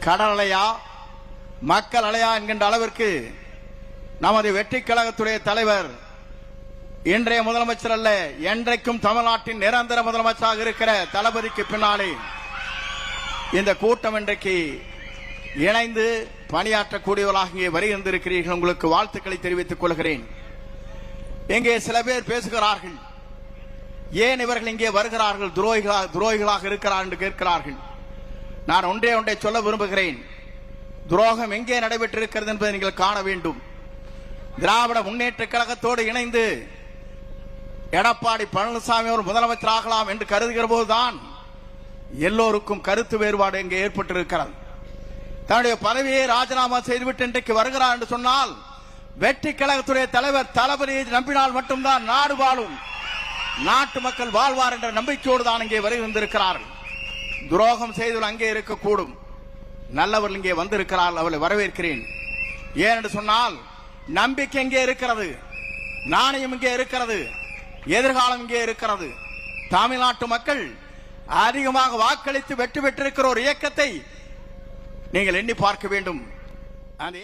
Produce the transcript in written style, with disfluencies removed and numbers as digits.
கடல் அலையா மக்கள் அலையா என்கின்ற அளவிற்கு நமது வெற்றி கழகத்துடைய தலைவர் இன்றைய முதலமைச்சர் அல்ல, என்றைக்கும் தமிழ்நாட்டின் நிரந்தர முதலமைச்சராக இருக்கிற தளபதிக்கு பின்னாலே இந்த கூட்டம் இன்றைக்கு இணைந்து பணியாற்றக்கூடியவர்களாக இங்கே வருகின்றிருக்கிறீர்கள். உங்களுக்கு வாழ்த்துக்களை தெரிவித்துக் கொள்கிறேன். இங்கே சில பேர் பேசுகிறார்கள், ஏன் இவர்கள் இங்கே வருகிறார்கள், துரோகிகளாக இருக்கிறார் என்று கேட்கிறார்கள். நான் ஒன்றை சொல்ல விரும்புகிறேன். துரோகம் எங்கே நடைபெற்றிருக்கிறது என்பதை நீங்கள் காண வேண்டும். திராவிட முன்னேற்ற கழகத்தோடு இணைந்து எடப்பாடி பழனிசாமி அவர் முதலமைச்சர் ஆகலாம் என்று கருதுகிற போதுதான் எல்லோருக்கும் கருத்து வேறுபாடு இங்கே ஏற்பட்டிருக்கிறது. தன்னுடைய பதவியை ராஜினாமா செய்துவிட்டு இன்றைக்கு வருகிறார் என்று சொன்னால் வெற்றி கழகத்துடைய தலைவர் தளபதியை நம்பினால் மட்டும்தான் நாடு வாழும், நாட்டு மக்கள் வாழ்வார் என்ற நம்பிக்கையோடு தான் இங்கே வருகின்றிருக்கிறார்கள். துரோகம் செய்து அங்கே இருக்கக்கூடும், நல்லவர்கள் இங்கே வந்திருக்கிறார்கள், அவளை வரவேற்கிறேன். ஏன் என்று சொன்னால் நம்பிக்கை இங்கே இருக்கிறது, நாணயம் இங்கே இருக்கிறது, எதிர்காலம் இங்கே இருக்கிறது. தமிழ்நாட்டு மக்கள் அதிகமாக வாக்களித்து வெற்றி பெற்றிருக்கிற ஒரு இயக்கத்தை நீங்கள் எண்ணி பார்க்க வேண்டும். அந்த